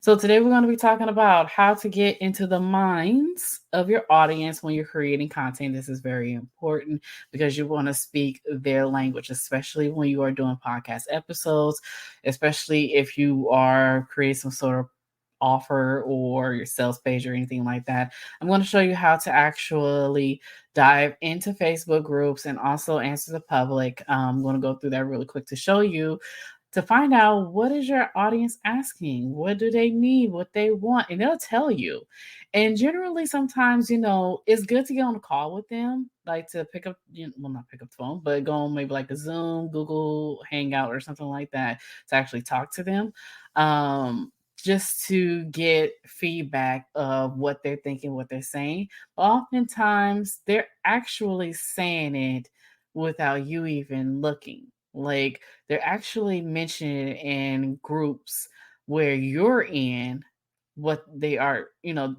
So today we're going to be talking about how to get into the minds of your audience when you're creating content. This is very important because you want to speak their language, especially when you are doing podcast episodes, especially if you are creating some sort of offer or your sales page or anything like that. I'm going to show you how to actually dive into Facebook groups and also answer the public. I'm going to go through that really quick to show you to find out what is your audience asking, what do they need, what they want, and they'll tell you. And generally sometimes, it's good to get on a call with them, like to pick up, well, not pick up the phone, but go on maybe like a Zoom, Google Hangout or something like that to actually talk to them. Just to get feedback of what they're thinking, what they're saying. Oftentimes they're actually saying it without you even looking. Like they're actually mentioning it in groups where you're in what they are,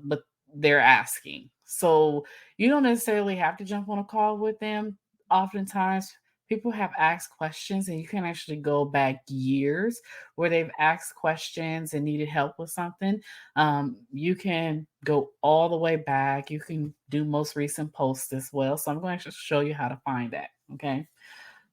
but they're asking. So you don't necessarily have to jump on a call with them. Oftentimes, people have asked questions, and you can actually go back years where they've asked questions and needed help with something. You can go all the way back. You can do most recent posts as well. So I'm going to show you how to find that. Okay.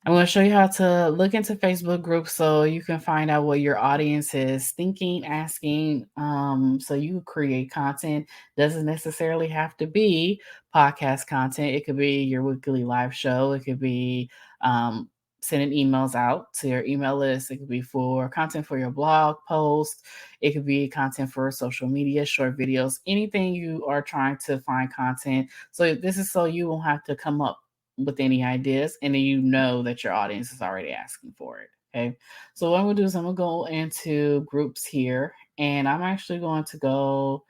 I'm going to show you how to look into Facebook groups so you can find out what your audience is thinking, asking, so you create content. Doesn't necessarily have to be podcast content. It could be your weekly live show. It could be sending emails out to your email list. It could be for content for your blog post. It could be content for social media, short videos, anything you are trying to find content. So this is so you won't have to come up with any ideas, and then you know that your audience is already asking for it. Okay. So what I'm gonna do is I'm gonna go into groups here, and I'm actually going to go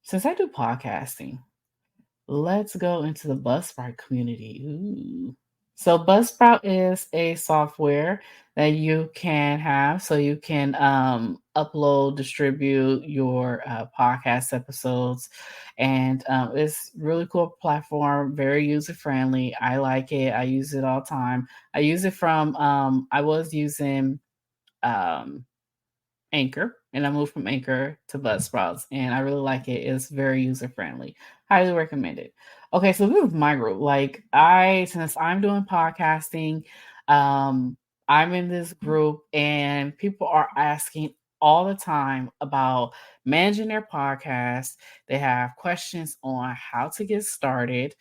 since I do podcasting, let's go into the Buzzsprout community. Ooh. So Buzzsprout is a software that you can have so you can upload, distribute your podcast episodes. And it's really cool platform, very user friendly. I like it. I use it all the time. I use it from, I was using um, Anchor, and I moved from Anchor to Buzzsprouts, and I really like it. It's very user friendly. Highly recommend it. Okay, so this is my group. Like since I'm doing podcasting, I'm in this group, and people are asking all the time about managing their podcast. They have questions on how to get started,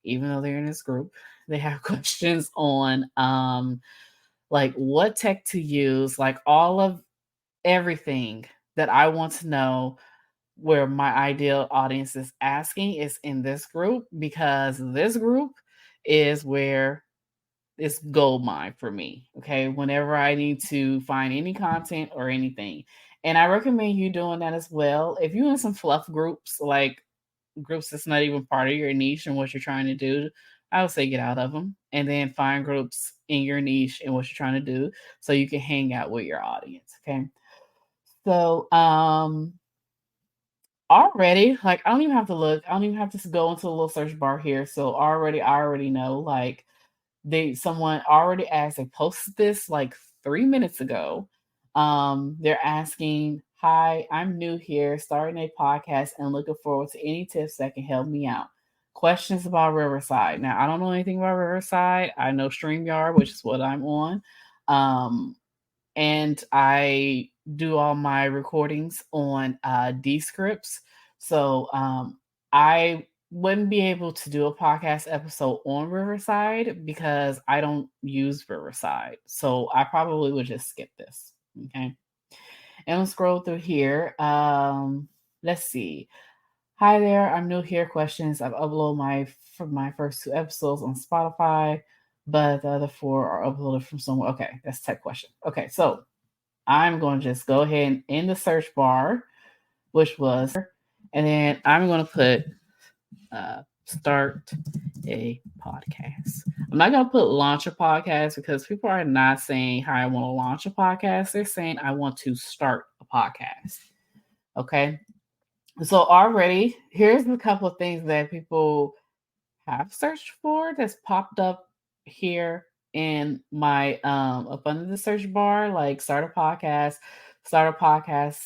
even though they're in this group. They have questions on like what tech to use, like all of everything that I want to know where my ideal audience is asking is in this group, because this group is where it's gold mine for me. Okay. Whenever I need to find any content or anything. And I recommend you doing that as well. If you're in some fluff groups, like groups that's not even part of your niche and what you're trying to do, I would say get out of them and then find groups in your niche and what you're trying to do so you can hang out with your audience. Okay. So, already, like, I don't even have to look. I don't even have to go into a little search bar here. So I already know, like, someone already asked, they posted this like 3 minutes ago. They're asking, "Hi, I'm new here, starting a podcast and looking forward to any tips that can help me out. Questions about Riverside." Now, I don't know anything about Riverside. I know StreamYard, which is what I'm on. Um, and I do all my recordings on Descripts. So I wouldn't be able to do a podcast episode on Riverside because I don't use Riverside. So I probably would just skip this. Okay. And we'll scroll through here. Let's see. Hi there, I'm new here. Questions. I've uploaded my first 2 episodes on Spotify, but the other 4 are uploaded from somewhere. Okay, that's tech question. Okay, so I'm going to just go ahead and in the search bar, which was, and then I'm going to put start a podcast. I'm not going to put launch a podcast because people are not saying, "Hi, I want to launch a podcast." They're saying, "I want to start a podcast." Okay. So already, here's a couple of things that people have searched for that's popped up here in my up under the search bar, like start a podcast, start a podcast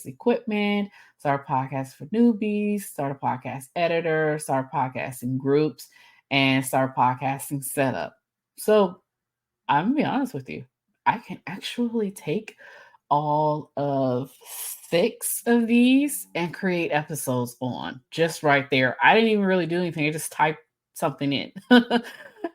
equipment, start a podcast for newbies, start a podcast editor, start podcasting groups, and start podcasting setup. So I'm gonna be honest with you. I can actually take all of 6 of these and create episodes on just right there. I didn't even really do anything. I just typed something in.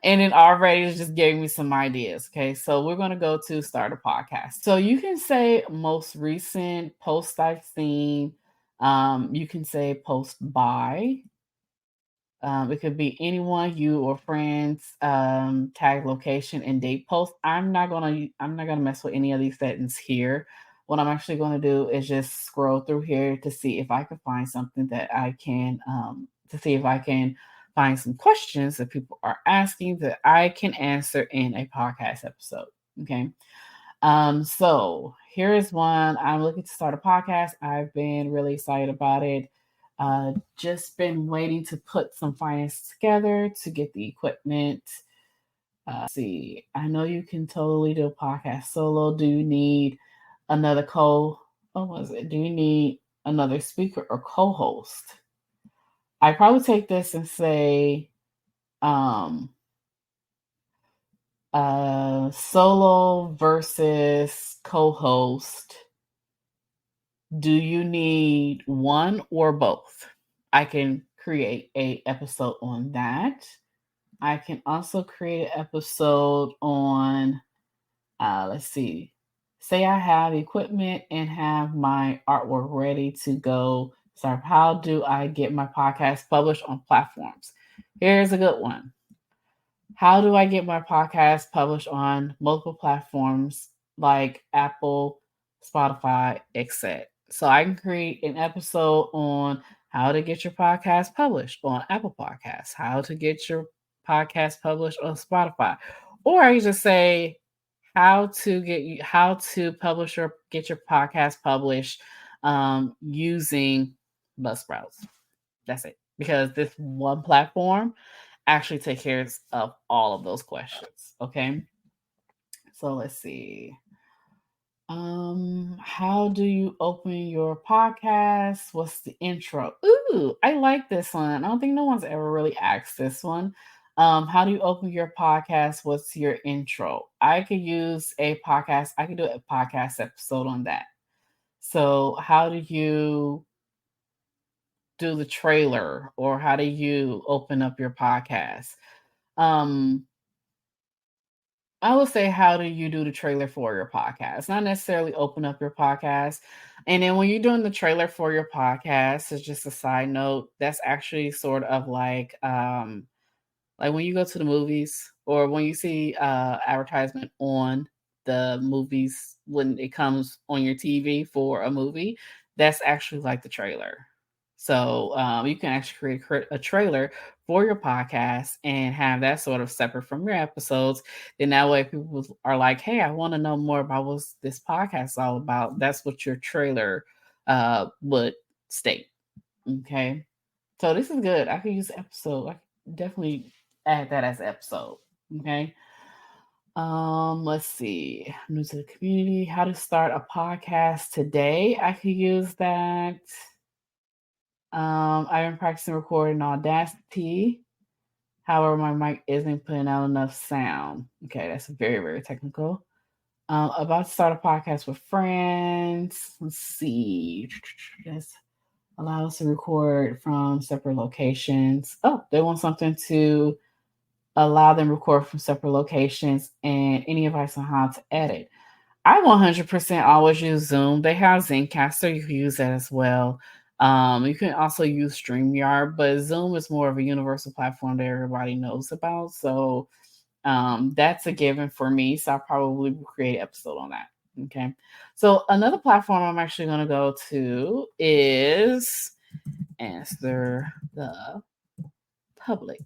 And it already is just giving me some ideas. Okay. So we're going to go to start a podcast. So you can say most recent post I've seen. You can say post by. It could be anyone, you or friends, tag location and date post. I'm not gonna mess with any of these settings here. What I'm actually gonna do is just scroll through here to see if I can find something that I can to see if I can find some questions that people are asking that I can answer in a podcast episode. Okay. So here is one. I'm looking to start a podcast. I've been really excited about it. Just been waiting to put some finance together to get the equipment. See, I know you can totally do a podcast solo. Do you need another what was it? Do you need another speaker or co-host? I probably take this and say, um, solo versus co-host. Do you need one or both? I can create a episode on that. I can also create an episode on let's see. Say I have equipment and have my artwork ready to go. So how do I get my podcast published on platforms? Here's a good one. How do I get my podcast published on multiple platforms like Apple, Spotify, etc.? So I can create an episode on how to get your podcast published on Apple Podcasts, how to get your podcast published on Spotify, or I can just say how to publish or get your podcast published using Buzzsprout. That's it. Because this one platform actually take care of all of those questions. Okay. So let's see. How do you open your podcast? What's the intro? Ooh, I like this one. I don't think no one's ever really asked this one. How do you open your podcast? What's your intro? I could use a podcast. I could do a podcast episode on that. So, how do you do the trailer or how do you open up your podcast? Um, I would say, how do you do the trailer for your podcast? Not necessarily open up your podcast. And then when you're doing the trailer for your podcast, it's just a side note. That's actually sort of like when you go to the movies or when you see advertisement on the movies when it comes on your TV for a movie, that's actually like the trailer. So you can actually create a trailer for your podcast and have that sort of separate from your episodes. Then that way people are like, hey, I want to know more about what this podcast is all about. That's what your trailer would state. Okay. So this is good. I could use episode. I could definitely add that as episode. Okay. Let's see. New to the community. How to start a podcast today. I could use that. I've been practicing recording Audacity. However, my mic isn't putting out enough sound. Okay, that's very, very technical. About to start a podcast with friends. Let's see. Yes. Allow us to record from separate locations. Oh, they want something to allow them to record from separate locations and any advice on how to edit. I 100% always use Zoom. They have Zencastr. You can use that as well. You can also use StreamYard, but Zoom is more of a universal platform that everybody knows about. So that's a given for me. So I'll probably create an episode on that. Okay. So another platform I'm actually going to go to is Answer the Public.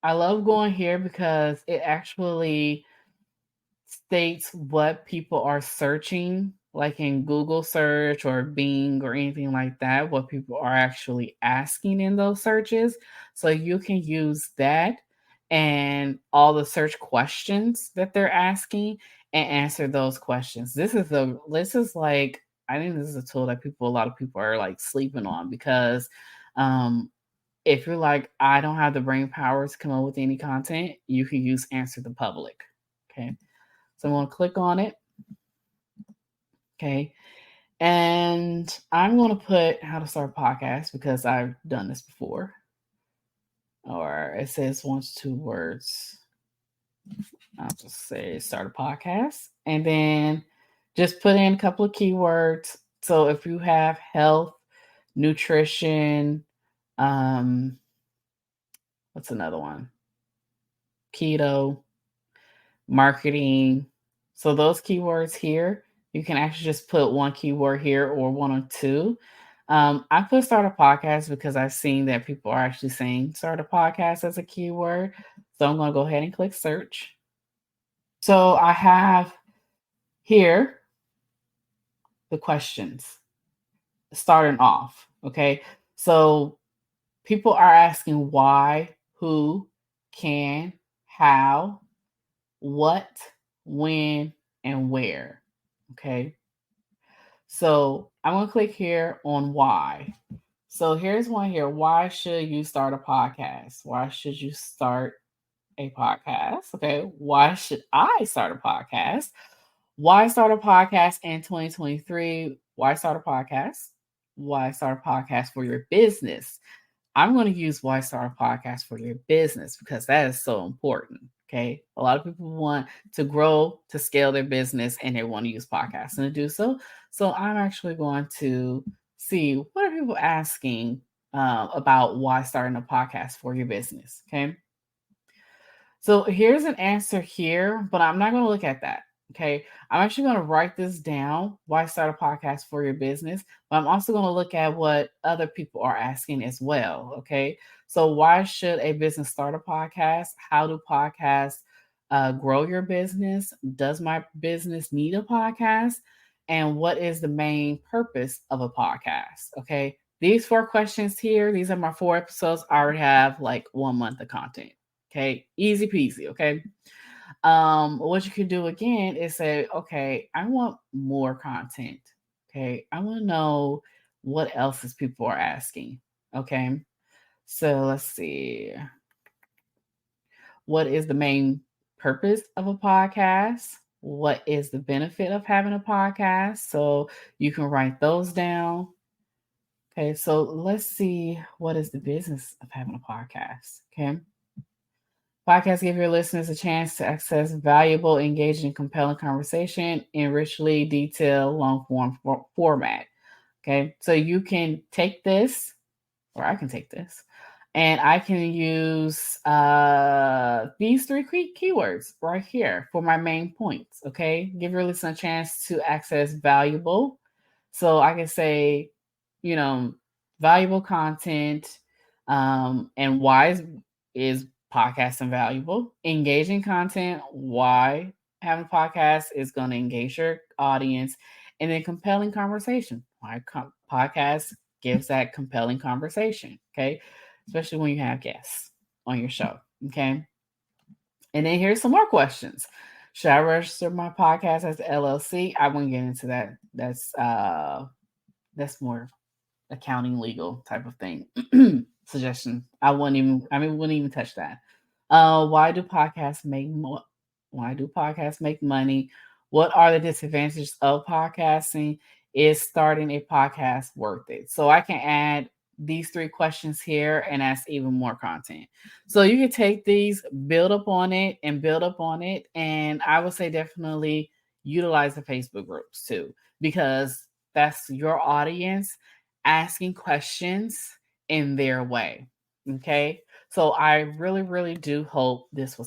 I love going here because it actually states what people are searching, like in Google search or Bing or anything like that, what people are actually asking in those searches. So you can use that and all the search questions that they're asking and answer those questions. This is like, I think this is a tool that a lot of people are like sleeping on, because if you're like, I don't have the brain power to come up with any content, you can use Answer the Public. Okay. So I'm going to click on it. Okay. And I'm going to put how to start a podcast, because I've done this before. Or it says 1 to 2 words. I'll just say start a podcast, and then just put in a couple of keywords. So if you have health, nutrition, what's another one? Keto, marketing. So those keywords here, you can actually just put one keyword here or one or two. I put start a podcast because I've seen that people are actually saying start a podcast as a keyword. So I'm going to go ahead and click search. So I have here the questions starting off. Okay. So people are asking why, who, can, how, what, when, and where. Okay. So I'm going to click here on why. So here's one here. Why should you start a podcast? Why should you start a podcast? Okay. Why should I start a podcast? Why start a podcast in 2023? Why start a podcast? Why start a podcast for your business? I'm going to use why start a podcast for your business, because that is so important. Okay. A lot of people want to grow, to scale their business, and they want to use podcasting to do so. So I'm actually going to see what are people asking about why starting a podcast for your business. Okay. So here's an answer here, but I'm not going to look at that. Okay. I'm actually going to write this down. Why start a podcast for your business? But I'm also going to look at what other people are asking as well. Okay. So why should a business start a podcast? How do podcasts grow your business? Does my business need a podcast? And what is the main purpose of a podcast? Okay. These 4 questions here, these are my 4 episodes. I already have like 1 month of content. Okay, easy peasy. Okay. What you can do again is say, okay, I want more content. Okay, I want to know what else is people are asking. Okay, so let's see. What is the main purpose of a podcast? What is the benefit of having a podcast? So you can write those down. Okay, so let's see, what is the business of having a podcast? Okay. Podcasts give your listeners a chance to access valuable, engaging, compelling conversation in richly detailed, long form format. Okay, so you can take this, or I can take this, and I can use these 3 keywords right here for my main points. Okay, give your listener a chance to access valuable. So I can say, valuable content, and why is podcasting valuable? Engaging content, why having a podcast is going to engage your audience, and then compelling conversation, why podcast gives that compelling conversation. Okay, especially when you have guests on your show. Okay, and then here's some more questions. Should I register my podcast as LLC? I won't get into that. That's more accounting, legal type of thing. Suggestion. Wouldn't even touch that. Why do podcasts make Why do podcasts make money? What are the disadvantages of podcasting? Is starting a podcast worth it? So I can add these 3 questions here and ask even more content. So you can take these, build up on it, and build up on it. And I would say definitely utilize the Facebook groups too, because that's your audience asking questions in their way. Okay. So I really, really do hope this was